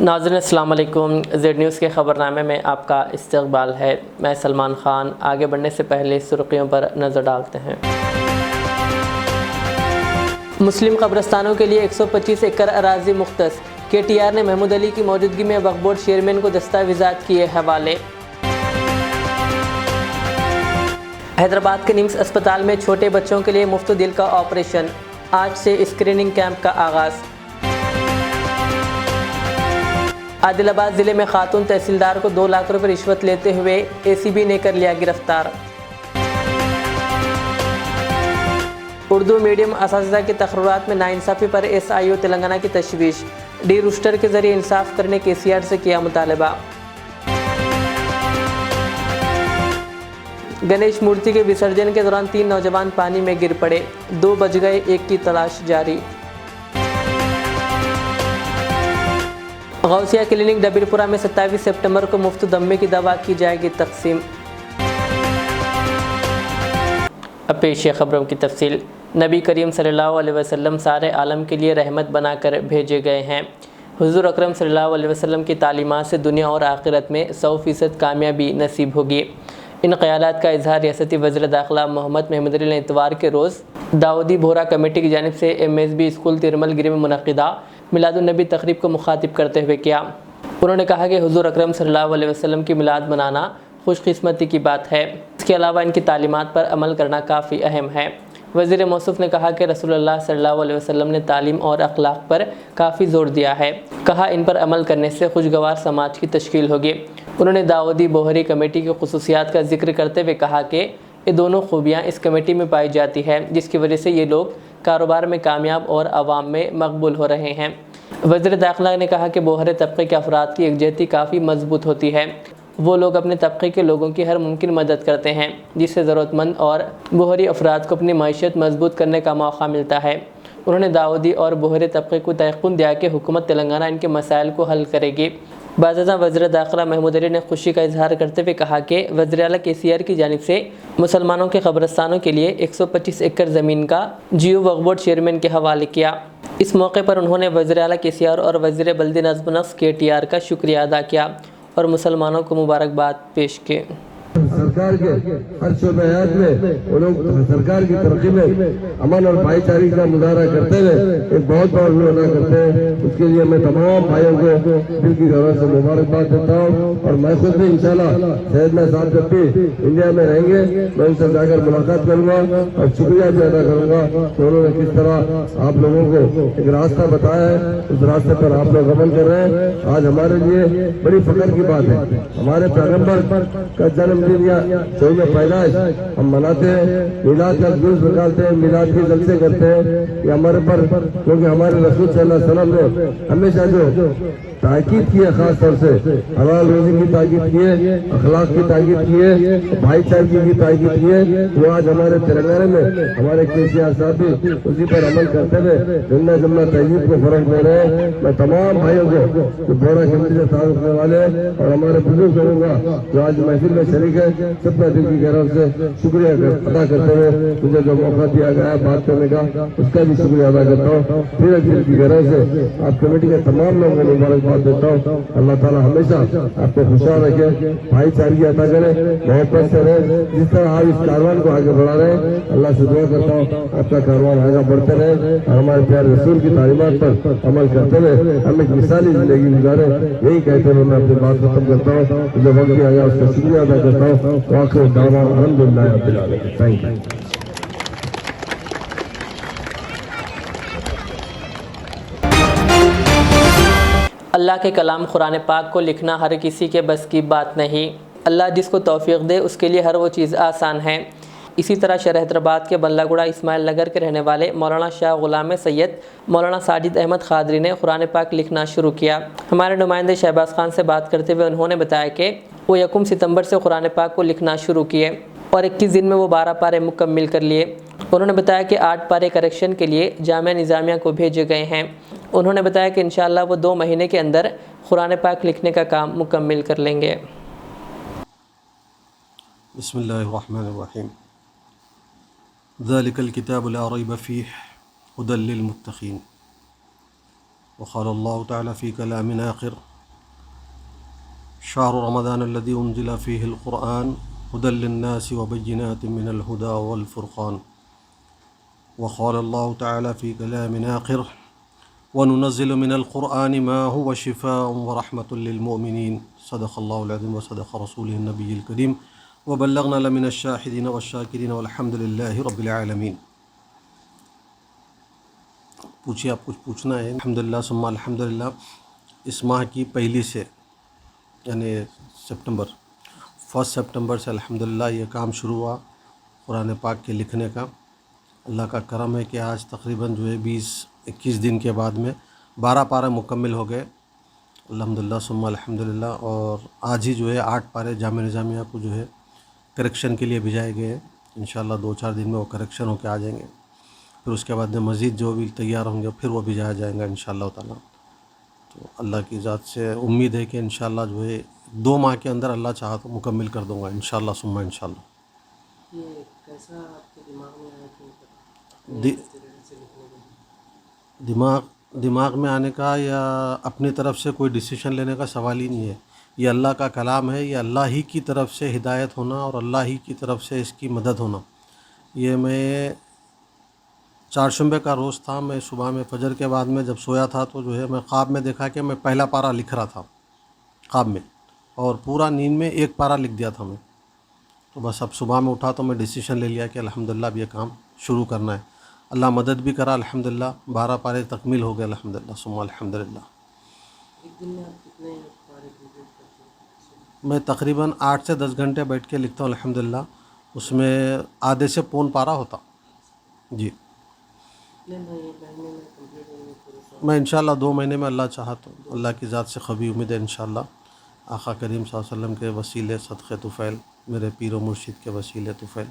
ناظرین السلام علیکم۔ زیڈ نیوز کے خبرنامے میں آپ کا استقبال ہے۔ میں سلمان خان۔ آگے بڑھنے سے پہلے سرخیوں پر نظر ڈالتے ہیں۔ مسلم قبرستانوں کے لیے 125 ایکڑ اراضی مختص۔ کے ٹی آر نے محمود علی کی موجودگی میں وقف بورڈ چیئرمین کو دستاویزات کیے حوالے۔ حیدرآباد کے نمس اسپتال میں چھوٹے بچوں کے لیے مفت دل کا آپریشن۔ آج سے اسکریننگ کیمپ کا آغاز۔ عادل آباد ضلع میں خاتون تحصیلدار کو 2 لاکھ روپے رشوت لیتے ہوئے اے سی بی نے کر لیا گرفتار۔ اردو میڈیم اساتذہ کے تقررات میں ناانصافی پر ایس آئی او تلنگانہ کی تشویش۔ ڈی روسٹر کے ذریعے انصاف کرنے کے سی آر سے کیا مطالبہ۔ گنیش مورتی کے وسرجن کے دوران 3 نوجوان پانی میں گر پڑے، 2 بچ گئے، 1 کی تلاش جاری۔ غوثیہ کلینک ڈبیر پورہ میں 27 سپٹمبر کو مفت دمے کی دوا کی جائے گی تقسیم۔ اب پیش ہے خبروں کی تفصیل۔ نبی کریم صلی اللہ علیہ وسلم سارے عالم کے لیے رحمت بنا کر بھیجے گئے ہیں۔ حضور اکرم صلی اللہ علیہ وسلم کی تعلیمات سے دنیا اور آخرت میں 100% کامیابی نصیب ہوگی۔ ان خیالات کا اظہار ریاستی وزیر داخلہ محمد محمود علی نے اتوار کے روز داؤدی بورہ کمیٹی کی جانب سے M S B school Trinamool گری میں منعقدہ میلاد النبی تقریب کو مخاطب کرتے ہوئے کیا۔ انہوں نے کہا کہ حضور اکرم صلی اللہ علیہ وسلم کی میلاد منانا خوش قسمتی کی بات ہے۔ اس کے علاوہ ان کی تعلیمات پر عمل کرنا کافی اہم ہے۔ وزیر موصوف نے کہا کہ رسول اللہ صلی اللہ علیہ وسلم نے تعلیم اور اخلاق پر کافی زور دیا ہے۔ کہا ان پر عمل کرنے سے خوشگوار سماج کی تشکیل ہوگی۔ انہوں نے داؤدی بوہری کمیٹی کی خصوصیات کا ذکر کرتے ہوئے کہا کہ یہ دونوں خوبیاں اس کمیٹی میں پائی جاتی ہے، جس کی وجہ سے یہ لوگ کاروبار میں کامیاب اور عوام میں مقبول ہو رہے ہیں۔ وزیر داخلہ نے کہا کہ بوہرے طبقے کے افراد کی یکجہتی کافی مضبوط ہوتی ہے۔ وہ لوگ اپنے طبقے کے لوگوں کی ہر ممکن مدد کرتے ہیں، جس سے ضرورت مند اور بوہری افراد کو اپنی معیشت مضبوط کرنے کا موقع ملتا ہے۔ انہوں نے داؤدی اور بوہرے طبقے کو تیقن دیا کہ حکومت تلنگانہ ان کے مسائل کو حل کرے گی۔ بعد ازاں وزیر داخلہ محمود علی نے خوشی کا اظہار کرتے ہوئے کہا کہ وزیر اعلیٰ کے سی آر کی جانب سے مسلمانوں کے قبرستانوں کے لیے 125 ایکڑ زمین کا جیو وقف بورڈ چیئرمین کے حوالے کیا۔ اس موقع پر انہوں نے وزیر اعلیٰ کے سی آر اور وزیر بلدی نظم و نسق کے ٹی آر کا شکریہ ادا کیا اور مسلمانوں کو مبارکباد پیش کی۔ سرکار کے ہر شعبہ حیات میں وہ لوگ سرکار کی ترقی میں امن اور بھائی چارگی کا مظاہرہ کرتے ہوئے ایک بہت بڑا رول ادا کرتے ہیں۔ اس کے لیے میں تمام بھائیوں کو دل کی گہرائیوں سے مبارکباد دیتا ہوں، اور میں خود بھی انشاءاللہ سیدنا صاحب جب بھی انڈیا میں رہیں گے میں ان سے جا کر ملاقات کروں گا اور شکریہ بھی ادا کروں گا کہ انہوں نے کس طرح آپ لوگوں کو ایک راستہ بتایا ہے، اس راستے پر آپ لوگ عمل کر رہے ہیں۔ آج ہمارے لیے بڑی فخر کی بات ہے، ہمارے پیغمبر کا جنم دن یا شعور پیدائش ہم مناتے ہیں، میلاد کا جلوس نکالتے ہیں، میلاد کے جلسے کرتے ہیں۔ یہ ہمارے پر کیونکہ ہمارے رسول صلی اللہ علیہ وسلم نے ہمیشہ جو تاکید کی ہے، خاص طور سے حلال روزی کی تاکید کی ہے، اخلاق کی تاکید کی ہے، بھائی چارگی کی تاکید کی ہے، وہ آج ہمارے تلنگانہ میں ہمارے کے سی آر صاحب بھی اسی پر عمل کرتے ہوئے زندہ جملہ تہذیب کو فروغ دے رہے ہیں۔ میں تمام بھائیوں کو جو بورہ کمیٹی سے تعلق رکھنے والے ہیں اور ہمارے بزرگ کروں گا جو آج محفل میں شریک ہے، سب کا دل کی گہرائیوں سے شکریہ ادا کرتے ہوئے مجھے جو موقع دیا گیا ہے بات کرنے کا اس کا بھی شکریہ ادا کرتا ہوں۔ پھر دل کی گہرائی سے آپ کمیٹی کے تمام لوگوں کو مبارکباد دیتا ہوں۔ اللہ تعالیٰ ہمیشہ آپ کو خوشحال رکھے، بھائی چارگی عطا کرے، محبت سے رہے، جس طرح آپ اس کاروان کو آگے بڑھا رہے ہیں اللہ سے دعا کرتا ہوں آپ کا کاروان آگے بڑھتے رہے اور ہمارے پیارے رسول کی تعلیمات پر عمل کرتے ہوئے ہم ایک مثالی زندگی گزارے۔ یہی کہتے ہوئے میں اپنی بات ختم کرتا ہوں۔ جو وقت دیا گیا اس کا شکریہ ادا کرتا ہوں۔ واقعی دعویٰ الحمدللہ رب العالمین۔ Thank you. اللہ کے کلام قرآن پاک کو لکھنا ہر کسی کے بس کی بات نہیں۔ اللہ جس کو توفیق دے اس کے لیے ہر وہ چیز آسان ہے۔ اسی طرح شہر حیدرآباد کے بلہ گڑھا اسماعیل نگر کے رہنے والے مولانا شاہ غلام سید مولانا ساجد احمد خادری نے قرآن پاک لکھنا شروع کیا۔ ہمارے نمائندے شہباز خان سے بات کرتے ہوئے انہوں نے بتایا کہ وہ 1 ستمبر سے قرآن پاک کو لکھنا شروع کیے اور 21 دن میں وہ 12 پارے مکمل کر لیے۔ انہوں نے بتایا کہ 8 پارے کریکشن کے لیے جامعہ نظامیہ کو بھیجے گئے ہیں۔ انہوں نے بتایا کہ انشاءاللہ وہ 2 مہینے کے اندر قرآن پاک لکھنے کا کام مکمل کر لیں گے۔ بسم اللہ الرحمن الرحیم۔ ذالک الکتاب لا ریب فیہ هدی للمتقین۔ وقال اللہ تعالی فی کلام آخر شهر رمضان الذي أنزل فيه القرآن هدى للناس وبينات من الهدى والفرقان. وقال الله تعالى في كلام آخر وننزل من القرآن ما هو شفاء ورحمة للمؤمنين. صدق الله العظيم وصدق رسوله النبي الكريم وبلغنا لمن الشاهدين والشاكرين والحمد لله رب العالمين. پوچھیے، آپ کچھ پوچھنا ہے؟ الحمدللہ ثم الحمدللہ. اس ماہ کی پہلی سے یعنی فرسٹ سپٹمبر سے الحمدللہ یہ کام شروع ہوا قرآن پاک کے لکھنے کا. اللہ کا کرم ہے کہ آج تقریباً جو ہے 20-21 دن کے بعد میں 12 پارے مکمل ہو گئے الحمدللہ ثم الحمدللہ. اور آج ہی جو ہے 8 پارے جامعہ نظامیہ کو جو ہے کریکشن کے لیے بھیجائے گئے ہیں. انشاءاللہ 2-4 دن میں وہ کریکشن ہو کے آ جائیں گے. پھر اس کے بعد میں مزید جو بھی تیار ہوں گے پھر وہ بھیجایا جائیں گا انشاءاللہ تعالیٰ. تو اللہ کی ذات سے امید ہے کہ انشاءاللہ جو ہے 2 ماہ کے اندر اللہ چاہا تو مکمل کر دوں گا انشاءاللہ ثم انشاءاللہ. یہ کیسا آپ کے دماغ میں آیا کہ دماغ میں آنے کا یا اپنی طرف سے کوئی ڈیسیشن لینے کا سوال ہی نہیں ہے. یہ اللہ کا کلام ہے، یہ اللہ ہی کی طرف سے ہدایت ہونا اور اللہ ہی کی طرف سے اس کی مدد ہونا. یہ میں چہارشنبے کا روز تھا، میں صبح میں فجر کے بعد میں جب سویا تھا تو جو ہے میں خواب میں دیکھا کہ میں پہلا پارہ لکھ رہا تھا خواب میں، اور پورا نیند میں 1 پارہ لکھ دیا تھا میں. تو بس اب صبح میں اٹھا تو میں ڈیسیشن لے لیا کہ الحمدللہ اب یہ کام شروع کرنا ہے. اللہ مدد بھی کرا الحمدللہ، 12 پارے تکمیل ہو گئے الحمدللہ ثم الحمدللہ. ایک دن میں آپ کتنے پارے کمپلیٹ کرتے ہیں؟ میں تقریباً 8 سے 10 گھنٹے بیٹھ کے لکھتا ہوں الحمدللہ. اس میں آدھے سے پون پارہ ہوتا. جی میں انشاءاللہ 2 مہینے میں اللہ چاہا تو، اللہ کی ذات سے قوی امید ہے انشاءاللہ. آقا کریم صلی اللہ علیہ وسلم کے وسیلے صدقے طفیل، میرے پیر و مرشد کے وسیلے طفیل،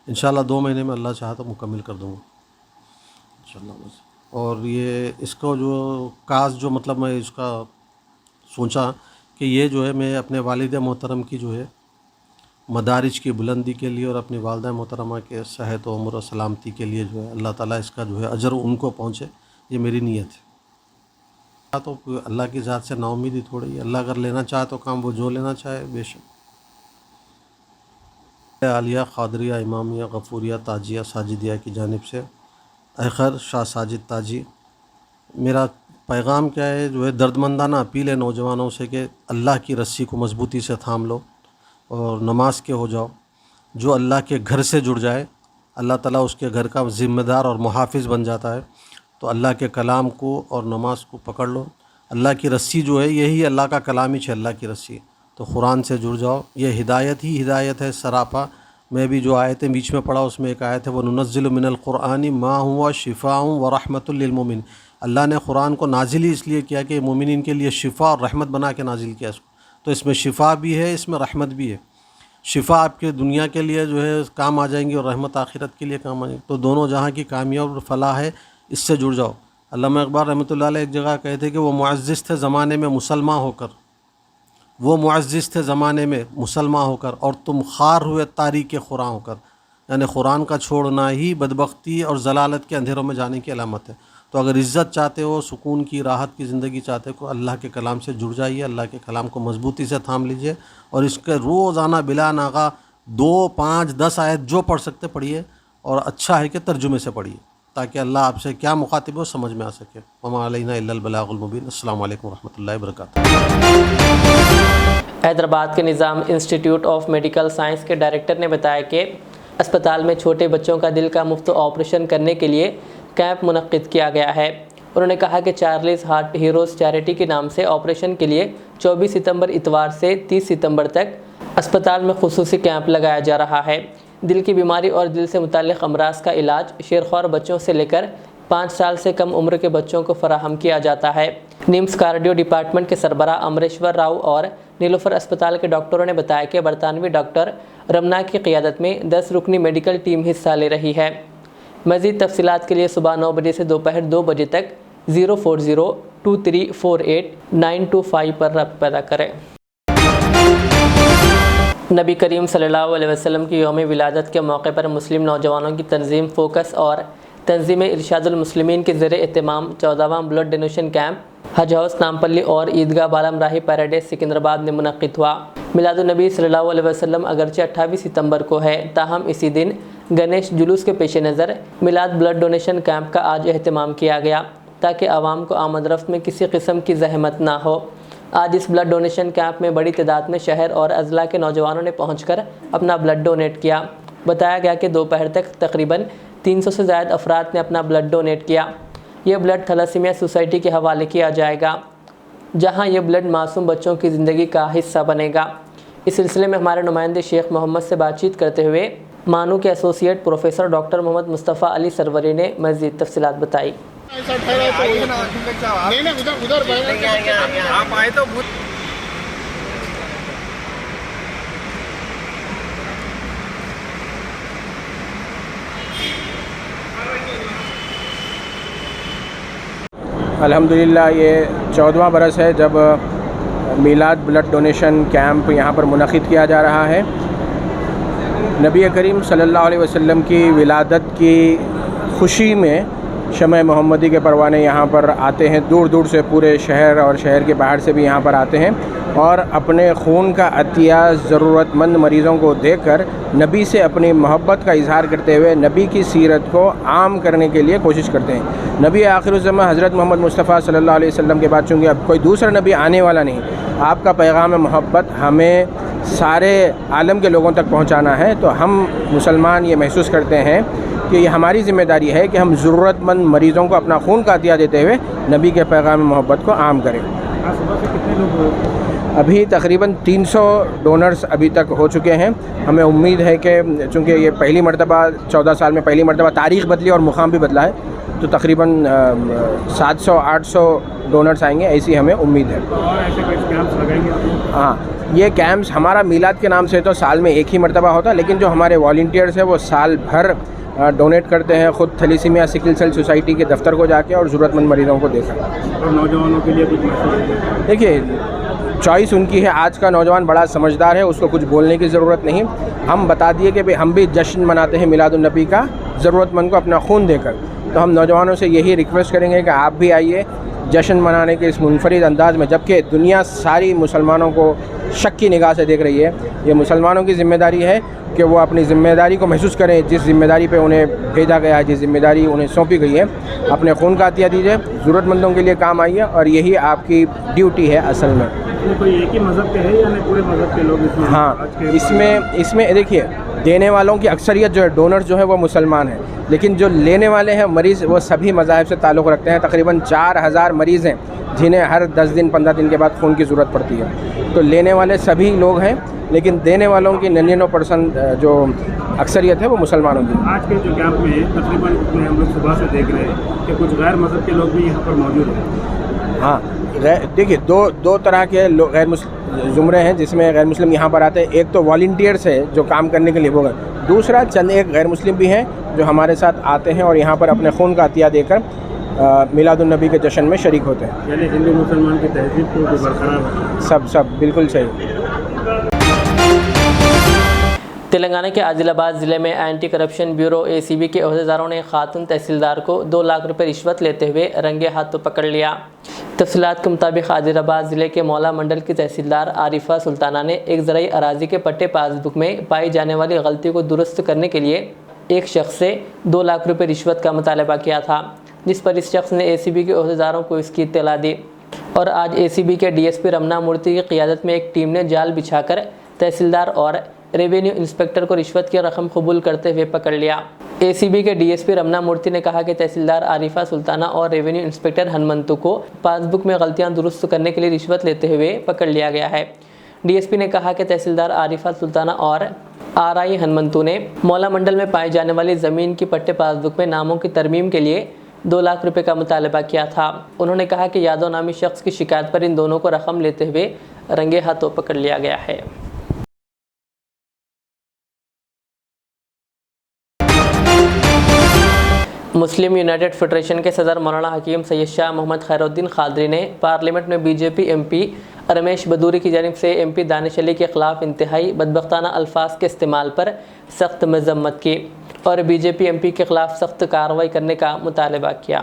انشاءاللہ 2 مہینے میں اللہ چاہا تو مکمل کر دوں گا انشاءاللہ. بس اور یہ اس کو جو کاز جو مطلب میں اس کا سوچا کہ یہ جو ہے میں اپنے والد محترم کی جو ہے مدارج کی بلندی کے لیے اور اپنی والدہ محترمہ کے صحت و عمر و سلامتی کے لیے جو ہے اللہ تعالیٰ اس کا جو ہے اجر ان کو پہنچے، یہ میری نیت ہے. تو اللہ کی ذات سے نا امیدی تھوڑی ہے. اللہ اگر لینا چاہے تو کام وہ جو لینا چاہے بے شک. عالیہ قادریہ امامیہ غفوریہ تاجیہ ساجدیہ کی جانب سے اخر شاہ ساجد تاجی. میرا پیغام کیا ہے؟ جو ہے دردمندانہ اپیل ہے نوجوانوں سے کہ اللہ کی رسی کو مضبوطی سے تھام لو اور نماز کے ہو جاؤ. جو اللہ کے گھر سے جڑ جائے اللہ تعالیٰ اس کے گھر کا ذمہ دار اور محافظ بن جاتا ہے. تو اللہ کے کلام کو اور نماز کو پکڑ لو. اللہ کی رسی جو ہے یہی اللہ کا کلام ہی ہے، اللہ کی رسی. تو قرآن سے جڑ جاؤ، یہ ہدایت ہی ہدایت ہے سراپا. میں بھی جو آیتیں بیچ میں پڑھا اس میں ایک آیت ہے وَنُنَزِّلُ مِنَ الْقُرْآنِ مَا هُوَ شِفَاءٌ وَرَحْمَةٌ لِّلْمُؤْمِنِينَ. اللہ نے قرآن کو نازل ہی اس لیے کیا کہ مومنین کے لیے شفا اور رحمت بنا کے نازل کیا اس کو. تو اس میں شفا بھی ہے، اس میں رحمت بھی ہے. شفا آپ کے دنیا کے لیے جو ہے کام آ جائیں گی اور رحمت آخرت کے لیے کام آ جائیں گی. تو دونوں جہاں کی کامیاب اور فلاح ہے، اس سے جڑ جاؤ. علامہ اقبال رحمۃ اللہ علیہ ایک جگہ کہتے کہ وہ معزز تھے زمانے میں مسلمان ہو کر، وہ معزز تھے زمانے میں مسلمان ہو کر، اور تم خار ہوئے تاریک قرآن ہو کر. یعنی قرآن کا چھوڑنا ہی بدبختی اور ضلالت کے اندھیروں میں جانے کی علامت ہے. تو اگر عزت چاہتے ہو، سکون کی راحت کی زندگی چاہتے ہو، اللہ کے کلام سے جڑ جائیے، اللہ کے کلام کو مضبوطی سے تھام لیجئے اور اس کے روزانہ بلا ناغہ 2، 5، 10 آیت جو پڑھ سکتے پڑھیے. اور اچھا ہے کہ ترجمے سے پڑھیے تاکہ اللہ آپ سے کیا مخاطب ہو سمجھ میں آ سکے. وما علینا الا البلاغ المبین. السلام علیکم ورحمۃ اللہ وبرکاتہ. حیدرآباد کے نظام انسٹیٹیوٹ آف میڈیکل سائنس کے ڈائریکٹر نے بتایا کہ اسپتال میں چھوٹے بچوں کا دل کا مفت آپریشن کرنے کے لیے کیمپ منعقد کیا گیا ہے. انہوں نے کہا کہ چارلیز ہارٹ ہیروز چیریٹی کے نام سے آپریشن کے لیے 24 ستمبر اتوار سے 30 ستمبر تک اسپتال میں خصوصی کیمپ لگایا جا رہا ہے. دل کی بیماری اور دل سے متعلق امراض کا علاج شیرخوار بچوں سے لے کر 5 سال سے کم عمر کے بچوں کو فراہم کیا جاتا ہے. نیمز کارڈیو ڈپارٹمنٹ کے سربراہ امریشور راؤ اور نیلوفر اسپتال کے ڈاکٹروں نے بتایا کہ برطانوی ڈاکٹر رمنا کی قیادت میں 10 رکنی میڈیکل ٹیم حصہ لے رہی ہے. مزید تفصیلات کے لیے صبح 9 بجے سے دوپہر 2 بجے تک 04023489225 پر رابطہ پیدا کریں. نبی کریم صلی اللہ علیہ وسلم کی یوم ولادت کے موقع پر مسلم نوجوانوں کی تنظیم فوکس اور تنظیم ارشاد المسلمین کے زیر اہتمام 14واں بلڈ ڈونیشن کیمپ حج ہاؤس نامپلی اور عیدگاہ بالام راہی پیراڈائز سکندرآباد میں منعقد ہوا۔ میلاد النبی صلی اللہ علیہ وسلم اگرچہ 28 ستمبر کو ہے، تاہم اسی دن گنیش جلوس کے پیش نظر میلاد بلڈ ڈونیشن کیمپ کا آج اہتمام کیا گیا تاکہ عوام کو آمد رفت میں کسی قسم کی زحمت نہ ہو۔ آج اس بلڈ ڈونیشن کیمپ میں بڑی تعداد میں شہر اور اضلاع کے نوجوانوں نے پہنچ کر اپنا بلڈ ڈونیٹ کیا۔ بتایا گیا کہ دوپہر تک تقریباً 300 سے زائد افراد نے اپنا بلڈ ڈونیٹ کیا۔ یہ بلڈ تھیلیسیمیا سوسائٹی کے حوالے کیا جائے گا، جہاں یہ بلڈ معصوم بچوں کی زندگی کا حصہ بنے گا۔ اس سلسلے میں ہمارے نمائندے شیخ محمد سے بات چیت کرتے ہوئے مانو کے ایسوسیٹ پروفیسر ڈاکٹر محمد مصطفیٰ علی سروری نے مزید تفصیلات بتائی۔ الحمدللہ یہ 14واں برس ہے جب میلاد بلڈ ڈونیشن کیمپ یہاں پر منعقد کیا جا رہا ہے۔ نبی کریم صلی اللہ علیہ وسلم کی ولادت کی خوشی میں شمع محمدی کے پروانے یہاں پر آتے ہیں، دور دور سے پورے شہر اور شہر کے باہر سے بھی یہاں پر آتے ہیں اور اپنے خون کا عطیہ ضرورت مند مریضوں کو دے کر نبی سے اپنی محبت کا اظہار کرتے ہوئے نبی کی سیرت کو عام کرنے کے لیے کوشش کرتے ہیں۔ نبی آخر الزماں حضرت محمد مصطفیٰ صلی اللہ علیہ وسلم کے بعد چونکہ اب کوئی دوسرا نبی آنے والا نہیں، آپ کا پیغام محبت ہمیں سارے عالم کے لوگوں تک پہنچانا ہے، تو ہم مسلمان یہ محسوس کرتے ہیں کہ یہ ہماری ذمہ داری ہے کہ ہم ضرورت مند مریضوں کو اپنا خون کا عطیہ دیتے ہوئے نبی کے پیغام محبت کو عام کریں۔ ابھی تقریباً 300 ڈونرز ابھی تک ہو چکے ہیں۔ ہمیں امید ہے کہ چونکہ یہ پہلی مرتبہ 14 سال میں پہلی مرتبہ تاریخ بدلی اور مقام بھی بدلا ہے، تو تقریباً 700-800 ڈونرز آئیں گے، ایسی ہمیں امید ہے۔ ہاں، یہ کیمپس ہمارا میلاد کے نام سے تو سال میں ایک ہی مرتبہ ہوتا ہے، لیکن جو ہمارے والنٹیئرز ہیں وہ سال بھر ڈونیٹ کرتے ہیں، خود تھیلیسیمیا سکل سیل سوسائٹی کے دفتر کو جا کے اور ضرورت مند مریضوں کو دے کر۔ اور نوجوانوں کے لیے کچھ میسج؟ دیکھیے، چوائس ان کی ہے۔ آج کا نوجوان بڑا سمجھدار ہے، اس کو کچھ بولنے کی ضرورت نہیں۔ ہم بتا دیے کہ ہم بھی جشن مناتے ہیں میلاد النبی کا ضرورت مند کو اپنا خون دے کر، تو ہم نوجوانوں سے یہی ریکویسٹ کریں گے کہ آپ بھی آئیے جشن منانے کے اس منفرد انداز میں، جبکہ دنیا ساری مسلمانوں کو شک کی نگاہ سے دیکھ رہی ہے۔ یہ مسلمانوں کی ذمہ داری ہے کہ وہ اپنی ذمہ داری کو محسوس کریں، جس ذمہ داری پہ انہیں بھیجا گیا ہے، جس ذمہ داری انہیں سونپی گئی ہے۔ اپنے خون کا عطیہ دیجیے، ضرورت مندوں کے لیے کام آئیے، اور یہی آپ کی ڈیوٹی ہے اصل میں۔ کوئی ایک ہی مذہب کے ہے یا پورے مذہب کے لوگ اس میں؟ ہاں، اس میں دیکھیے، دینے والوں کی اکثریت جو ہے، ڈونرز جو ہے وہ مسلمان ہیں، لیکن جو لینے والے ہیں مریض وہ سبھی مذاہب سے تعلق رکھتے ہیں۔ تقریباً 4000 مریض ہیں جنہیں ہر 10 دن 15 دن کے بعد خون کی ضرورت پڑتی ہے، تو لینے والے سبھی لوگ ہیں، لیکن دینے والوں کی 99% جو اکثریت ہے وہ مسلمانوں کی۔ آج کے جو کیمپ میں تقریباً ہم لوگ صبح سے دیکھ رہے ہیں کہ کچھ غیر مذہب کے لوگ بھی یہاں پر موجود ہیں۔ ہاں، دیکھیے، دو طرح کے غیر مسلم زمرے ہیں جس میں غیر مسلم یہاں پر آتے ہیں۔ ایک تو والنٹیئرس ہے جو کام کرنے کے لیے وہ گئے، دوسرا چند ایک غیر مسلم بھی ہیں جو ہمارے ساتھ آتے ہیں اور یہاں پر اپنے خون کا عطیہ دے کر میلاد النبی کے جشن میں شریک ہوتے ہیں۔ یعنی ہندو مسلمان کی تہذیب کو برقرار سب بالکل صحیح۔ تلنگانہ کے عادل آباد ضلع میں اینٹی کرپشن بیورو ACB کے عہدیداروں نے خاتون تحصیلدار کو 2 لاکھ روپے رشوت لیتے ہوئے رنگے ہاتھوں پکڑ لیا۔ تفصیلات کے مطابق عادل آباد ضلع کے مولا منڈل کی تحصیلدار عارفہ سلطانہ نے ایک زرعی اراضی کے پٹے پاس بک میں پائی جانے والی غلطی کو درست کرنے کے لیے ایک شخص سے 2 لاکھ روپے رشوت کا مطالبہ کیا تھا، جس پر اس شخص نے ACB کے عہدیداروں کو اس کی اطلاع دی، اور آج ACB کے DSP رمنا مورتی کی قیادت میں ایک ٹیم نے جال بچھا کر تحصیلدار اور ریونیو انسپکٹر کو رشوت کی رقم قبول کرتے ہوئے پکڑ لیا۔ ACB کے DSP رمنا مورتی نے کہا کہ تحصیلدار عارفہ سلطانہ اور ریونیو انسپکٹر ہنمنتو کو پاس بک میں غلطیاں درست کرنے کے لیے رشوت لیتے ہوئے پکڑ لیا گیا ہے۔ DSP نے کہا کہ تحصیلدار عارفہ سلطانہ اور RI ہنمنتو نے مولا منڈل میں پائی جانے والی زمین کی پٹے پاس بک میں ناموں کی ترمیم کے لیے 2 لاکھ روپے کا مطالبہ کیا تھا۔ انہوں نے کہا کہ یادو نامی شخص کی شکایت پر ان دونوں کو رقم لیتے ہوئے رنگے ہاتھوں پکڑ لیا گیا ہے۔ مسلم یونائٹڈ فیڈریشن کے صدر مولانا حکیم سید شاہ محمد خیر الدین خالدری نے پارلیمنٹ میں BJP MP رمیش بدوری کی جانب سے MP دانش علی کے خلاف انتہائی بدبختانہ الفاظ کے استعمال پر سخت مذمت کی اور BJP MP کے خلاف سخت کارروائی کرنے کا مطالبہ کیا۔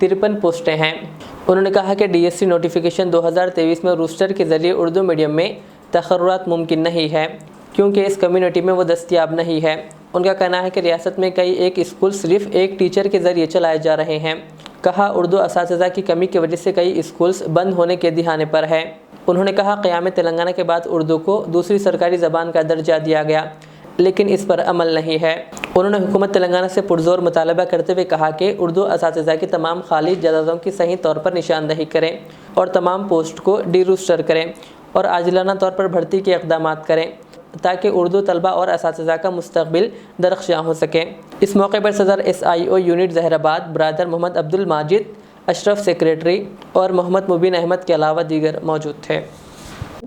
53 پوسٹیں ہیں۔ انہوں نے کہا کہ DSC نوٹیفیکیشن 2023 میں روسٹر کے ذریعے اردو میڈیم میں تقررات ممکن نہیں ہے کیونکہ اس کمیونٹی میں وہ دستیاب نہیں ہے۔ ان کا کہنا ہے کہ ریاست میں کئی ایک اسکول صرف ایک ٹیچر کے ذریعے چلائے جا رہے ہیں۔ کہا اردو اساتذہ کی کمی کی وجہ سے کئی اسکولز بند ہونے کے دہانے پر ہے۔ انہوں نے کہا قیام تلنگانہ کے بعد اردو کو دوسری سرکاری زبان کا درجہ دیا گیا لیکن اس پر عمل نہیں ہے۔ انہوں نے حکومت تلنگانہ سے پرزور مطالبہ کرتے ہوئے کہا کہ اردو اساتذہ کی تمام خالی جگہوں کی صحیح طور پر نشاندہی کریں اور تمام پوسٹ کو ڈی روسٹر کریں اور عاجلانہ طور پر بھرتی کے اقدامات کریں تاکہ اردو طلبہ اور اساتذہ کا مستقبل درخشاں ہو سکے۔ اس موقع پر صدر SIO یونٹ ظہیر آباد برادر محمد عبد الماجد، اشرف سیکریٹری اور محمد مبین احمد کے علاوہ دیگر موجود تھے۔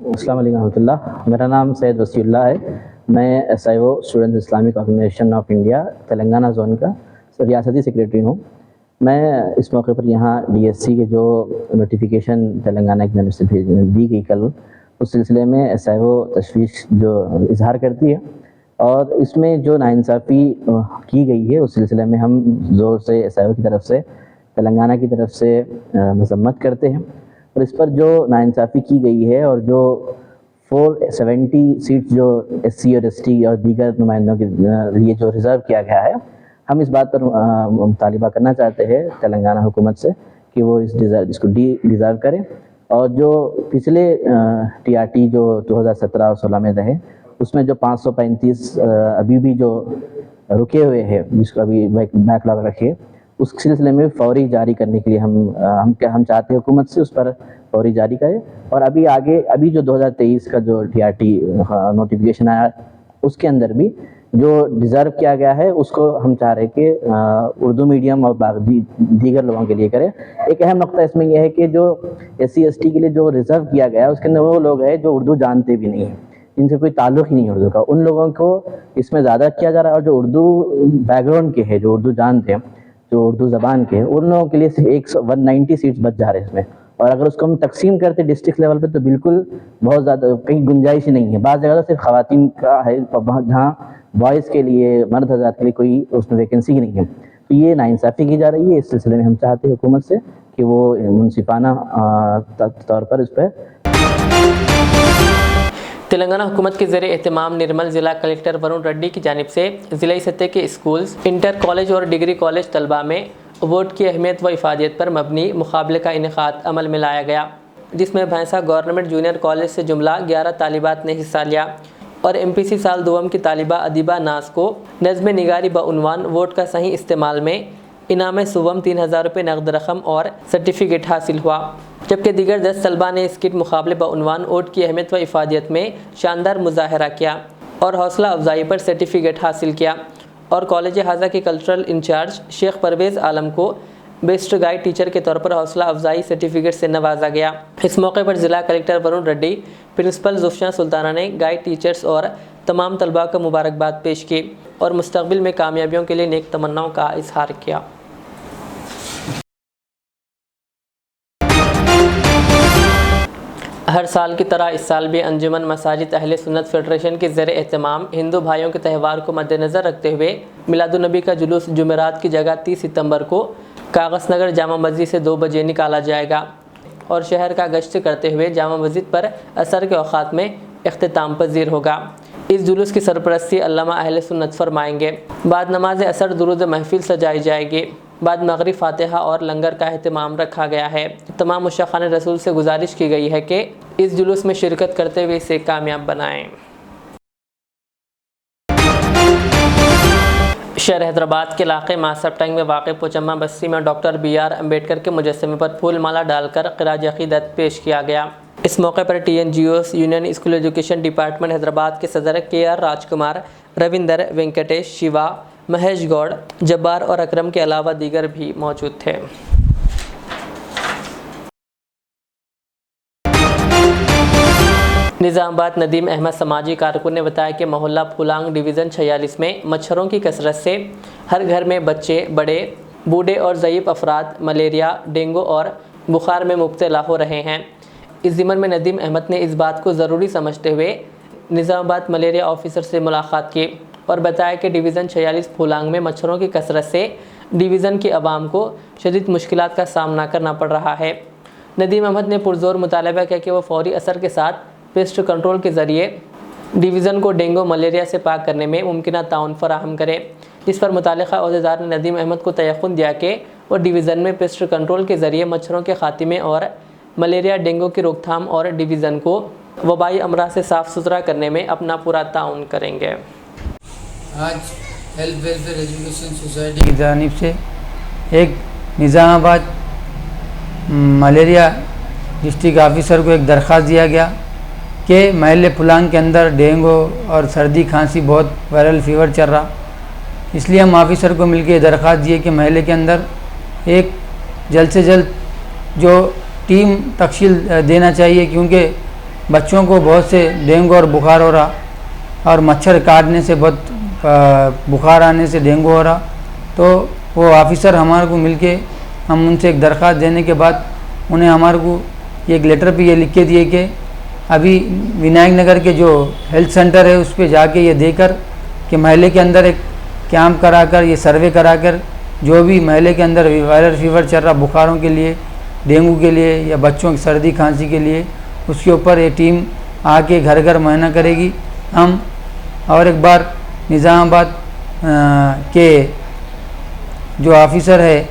السلام علیکم ورحمۃ اللہ۔ میرا نام سید وسیع اللہ ہے۔ میں SIO student Islamic Organisation of India Telangana zone کا ریاستی سیکریٹری ہوں۔ میں اس موقع پر یہاں DSC کے جو نوٹیفیکیشن تلنگانہ کی جانب سے دی گئی کل، اس سلسلے میں SIO تشویش جو اظہار کرتی ہے اور اس میں جو ناانصافی کی گئی ہے اس سلسلے میں ہم زور سے SIO کی طرف سے تلنگانہ کی طرف سے مذمت کرتے ہیں اور اس پر جو ناانصافی کی گئی ہے اور جو 470 سیٹ جو SC اور ST اور دیگر نمائندوں کے لیے جو ریزرو کیا گیا ہے، ہم اس بات پر مطالبہ کرنا چاہتے ہیں تلنگانہ حکومت سے کہ وہ اس کو ریزرو کریں اور جو پچھلے TRT جو 2017 اور 16 میں رہے اس میں جو 535 ابھی بھی جو رکے ہوئے ہیں جس کو ابھی بیک لاگ رکھے، اس سلسلے میں فوری جاری کرنے کے لیے ہم چاہتے ہیں حکومت سے اس پر فوری جاری کرے اور ابھی جو 2023 کا جو TRT نوٹیفیکیشن آیا اس کے اندر بھی جو ڈیزرو کیا گیا ہے اس کو ہم چاہ رہے کہ اردو میڈیم اور دیگر لوگوں کے لیے کرے۔ ایک اہم نقطہ اس میں یہ ہے کہ جو SC ST کے لیے جو ریزرو کیا گیا ہے اس کے اندر وہ لوگ ہیں جو اردو جانتے بھی نہیں ہیں، ان سے کوئی تعلق ہی نہیں ہے اردو کا، ان لوگوں کو اس میں زیادہ کیا جا رہا ہے اور جو اردو بیک گراؤنڈ کے ہیں، جو اردو جانتے ہیں، جو اردو زبان کے ہیں، ان لوگوں کے لیے صرف 190 سیٹس بچ جا رہے ہیں اس میں، اور اگر اس کو ہم تقسیم کرتے ڈسٹرکٹ لیول پہ تو بالکل بہت زیادہ کہیں گنجائش ہی نہیں ہے۔ بعض جگہ صرف خواتین کا ہے جہاں بوائز کے لیے، مرد حضرات کے لیے کوئی اس میں ویکنسی ہی نہیں ہے، تو یہ ناانصافی کی جا رہی ہے۔ اس سلسلے میں ہم چاہتے ہیں حکومت سے کہ وہ منصفانہ طور پر اس پہ۔ تلنگانہ حکومت کے زیر اہتمام نرمل ضلع کلکٹر ورن ریڈی کی جانب سے ضلعی سطح کے اسکولز، انٹر کالج اور ڈگری کالج طلباء میں ووٹ کی اہمیت و افادیت پر مبنی مقابلے کا انعقاد عمل میں لایا گیا، جس میں بھینسا گورنمنٹ جونیئر کالج سے جملہ 11 طالبات نے حصہ لیا اور MPC سال دوم کی طالبہ ادیبہ ناز کو نظم نگاری بعنوان ووٹ کا صحیح استعمال میں انعام سوم 3000 روپے نقد رقم اور سرٹیفکیٹ حاصل ہوا، جبکہ دیگر 10 طلباء نے اسکٹ مقابلے بعنوان ووٹ کی اہمیت و افادیت میں شاندار مظاہرہ کیا اور حوصلہ افزائی پر سرٹیفکیٹ حاصل کیا، اور کالج حاضہ کے کلچرل انچارج شیخ پرویز عالم کو بیسٹ گائیڈ ٹیچر کے طور پر حوصلہ افزائی سرٹیفکیٹ سے نوازا گیا۔ اس موقع پر ضلع کلکٹر ورن ریڈی، پرنسپل زفشاں سلطانہ نے گائیڈ ٹیچرز اور تمام طلباء کو مبارکباد پیش کی اور مستقبل میں کامیابیوں کے لیے نیک تمناؤں کا اظہار کیا۔ ہر سال کی طرح اس سال بھی انجمن مساجد اہل سنت فیڈریشن کے زیر اہتمام ہندو بھائیوں کے تہوار کو مد نظر رکھتے ہوئے میلاد النبی کا جلوس جمعرات کی جگہ 30 ستمبر کو کاغذ نگر جامع مسجد سے 2 بجے نکالا جائے گا اور شہر کا گشت کرتے ہوئے جامع مسجد پر عصر کے اوقات میں اختتام پذیر ہوگا۔ اس جلوس کی سرپرستی علامہ اہل سنت فرمائیں گے۔ بعد نماز عصر درود محفل سجائی جائے گی۔ بعد مغرب فاتحہ اور لنگر کا اہتمام رکھا گیا ہے۔ تمام مشاخان رسول سے گزارش کی گئی ہے کہ اس جلوس میں شرکت کرتے ہوئے اسے کامیاب بنائیں۔ شہر حیدرآباد کے علاقے ماسب ٹینگ میں واقع پوچما بستی میں ڈاکٹر BR امبیڈکر کے مجسمے پر پھول مالا ڈال کر خراج عقیدت پیش کیا گیا۔ اس موقع پر TNGOs union school education department Hyderabad کے صدر KR راج کمار، رویندر وینکٹیش، شیوا، مہیش گوڑ، جبار اور اکرم کے علاوہ دیگر بھی موجود تھے۔ نظام آباد ندیم احمد سماجی کارکن نے بتایا کہ محلہ پھولانگ ڈویژن 46 میں مچھروں کی کثرت سے ہر گھر میں بچے، بڑے، بوڑھے اور ضعیف افراد ملیریا، ڈینگو اور بخار میں مبتلا ہو رہے ہیں۔ اس ضمن میں ندیم احمد نے اس بات کو ضروری سمجھتے ہوئے نظام آباد ملیریا آفیسر سے ملاقات کی اور بتایا کہ ڈویژن 46 پھولانگ میں مچھروں کی کثرت سے ڈویژن کی عوام کو شدید مشکلات کا سامنا کرنا پڑ رہا ہے۔ ندیم احمد نے پرزور مطالبہ کیا کہ وہ فوری اثر کے ساتھ پیسٹ کنٹرول کے ذریعے ڈویژن کو ڈینگو ملیریا سے پاک کرنے میں ممکنہ تعاون فراہم کرے، جس پر متعلقہ عہدیدار نے ندیم احمد کو تیقن دیا کہ وہ ڈویژن میں پیسٹ کنٹرول کے ذریعے مچھروں کے خاتمے اور ملیریا ڈینگو کی روک تھام اور ڈویژن کو وبائی امراض سے صاف ستھرا کرنے میں اپنا پورا تعاون کریں گے۔ آج ہیلتھ ویلفیئر ایجوکیشن سوسائٹی کی جانب سے ایک نظام آباد ملیریا ڈسٹرکٹ آفیسر کو ایک درخواست دیا گیا کہ محلے پلانگ کے اندر ڈینگو اور سردی کھانسی بہت وائرل فیور چل رہا، اس لیے ہم آفیسر کو مل کے درخواست دیے کہ محلے کے اندر ایک جلد سے جلد جو ٹیم تشکیل دینا چاہیے، کیونکہ بچوں کو بہت سے ڈینگو اور بخار ہو رہا اور مچھر کاٹنے سے بہت بخار آنے سے ڈینگو ہو رہا۔ تو وہ آفیسر ہمارے کو مل کے ہم ان سے ایک درخواست دینے کے بعد انہیں ہمارے کو ایک لیٹر پہ یہ لکھ کے دیے کہ ابھی ونائک نگر کے جو ہیلتھ سینٹر ہے اس پہ جا کے یہ دے کر کہ محلے کے اندر ایک کیمپ کرا کر یہ سروے کرا کر جو بھی محلے کے اندر وائرل فیور چل رہا بخاروں کے لیے، ڈینگو کے لیے یا بچوں کی سردی کھانسی کے لیے، اس کے اوپر یہ ٹیم آ کے گھر گھر معائنہ کرے گی۔ ہم اور ایک بار نظام آباد کے جو آفیسر ہے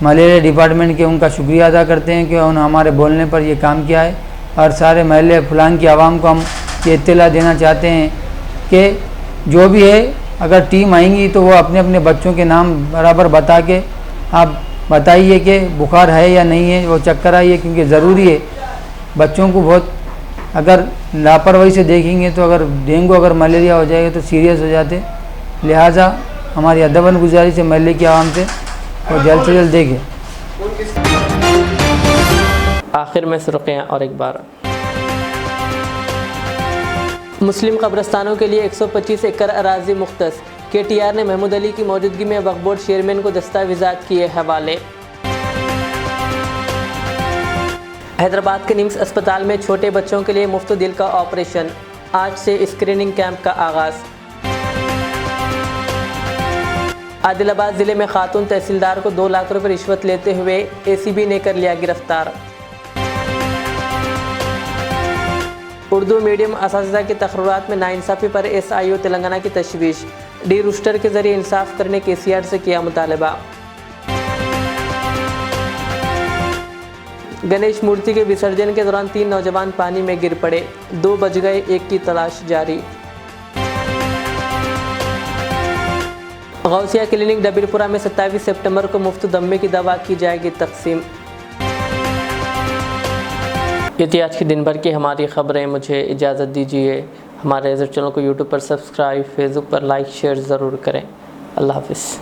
ملیریا ڈپارٹمنٹ کے ان کا شکریہ ادا کرتے ہیں کہ انہوں نے ہمارے بولنے پر یہ کام کیا ہے، اور سارے محلے پھلانگ کی عوام کو ہم یہ اطلاع دینا چاہتے ہیں کہ جو بھی ہے اگر ٹیم آئیں گی تو وہ اپنے اپنے بچوں کے نام برابر بتا کے آپ بتائیے کہ بخار ہے یا نہیں ہے، وہ چیک کرائیے، کیونکہ ضروری ہے بچوں کو بہت اگر لاپرواہی سے دیکھیں گے تو اگر ڈینگو اگر ملیریا ہو جائے گا تو سیریس ہو جاتے، لہٰذا ہماری ادباً گزارش ہے محلے کی عوام سے وہ جلد سے جلد دیکھیں۔ آخر میں سرخیاں اور ایک بار، مسلم قبرستانوں کے لیے 125 ایکڑ اراضی مختص، کے ٹی آر نے محمود علی کی موجودگی میں وقف بورڈ چیئرمین کو دستاویزات کیے حوالے۔ حیدرآباد کے نیمز اسپتال میں چھوٹے بچوں کے لیے مفت دل کا آپریشن، آج سے اسکریننگ کیمپ کا آغاز۔ عادل آباد ضلع میں خاتون تحصیلدار کو 2 لاکھ روپے رشوت لیتے ہوئے اے سی بی نے کر لیا گرفتار۔ اردو میڈیم اساتذہ کی تقررات میں ناانصافی پر ایس آئی او تلنگانہ کی تشویش، ڈی روسٹر کے ذریعے انصاف کرنے کے سی آر سے کیا مطالبہ۔ گنیش مورتی کے وسرجن کے دوران 3 نوجوان پانی میں گر پڑے، 2 بچ گئے، 1 کی تلاش جاری۔ غوثیہ کلینک ڈبیر پورہ میں 27 سپٹمبر کو مفت دمے کی دوا کی جائے گی تقسیم۔ یہ تھی آج کی دن بھر کی ہماری خبریں، مجھے اجازت دیجیے۔ ہمارے ایزر چینل کو یوٹیوب پر سبسکرائب، فیس بک پر لائک شیئر ضرور کریں۔ اللہ حافظ۔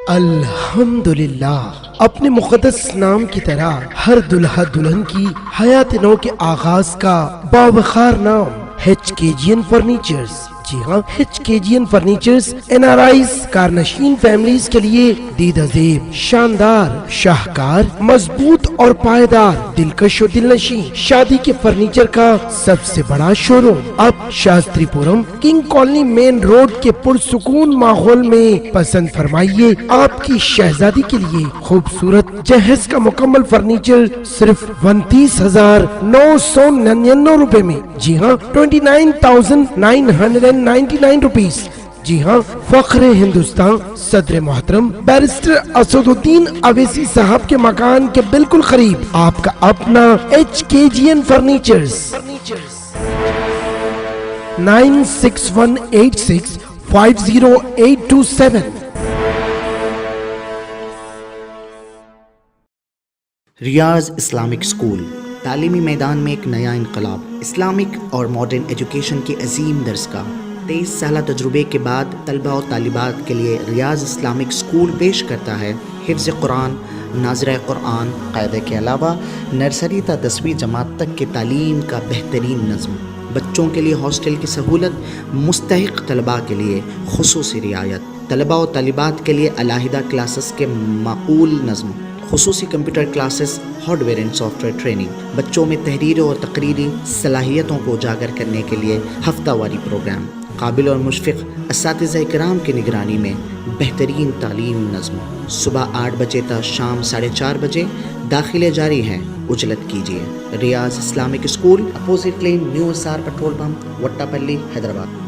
الحمدللہ، اپنے مقدس نام کی طرح ہر دلہا دلہن کی حیات نو کے آغاز کا باوقار نام HKGN فرنیچرز۔ جی ہاں، HKGN furnitures NRIs کارنشین فیملیز کے لیے دیدہ زیب، شاندار، شاہکار، مضبوط اور پائیدار، دلکش و دلنشین شادی کے فرنیچر کا سب سے بڑا شو روم اب Shastripuram king colony main road کے پرسکون ماحول میں پسند فرمائیے۔ آپ کی شہزادی کے لیے خوبصورت جہیز کا مکمل فرنیچر صرف 29,999 روپے میں۔ جی ہاں، 29,999 روپیز۔ جی ہاں، فخر ہندوستان صدر محترم بیرسٹر اسد الدین اویسی صاحب کے مکان کے بالکل قریب آپ کا اپنا HKGN فرنیچرز۔ 9618650827۔ ریاض اسلامک اسکول تعلیمی میدان میں ایک نیا انقلاب، اسلامک اور ماڈرن ایجوکیشن کی عظیم درسگاہ۔ 23 سالہ تجربے کے بعد طلبہ اور طالبات کے لیے ریاض اسلامک اسکول پیش کرتا ہے حفظ قرآن، ناظرہ قرآن، قاعدہ کے علاوہ نرسری تا 10ویں جماعت تک کی تعلیم کا بہترین نظم۔ بچوں کے لیے ہاسٹل کی سہولت، مستحق طلباء کے لیے خصوصی رعایت، طلباء و طالبات کے لیے علیحدہ کلاسز کے معقول نظم، خصوصی computer classes, hard where and soft where training, بچوں میں تحریری اور تقریری صلاحیتوں کو اجاگر کرنے کے لیے ہفتہ واری پروگرام، قابل اور مشفق اساتذہ کرام کی نگرانی میں بہترین تعلیم نظم، صبح 8 بجے تا شام 4:30 بجے، داخلے جاری ہیں، اجلت کیجیے۔ Riyaz Islamic school, opposite lane, new SR petrol pump, Wattepally, Hyderabad.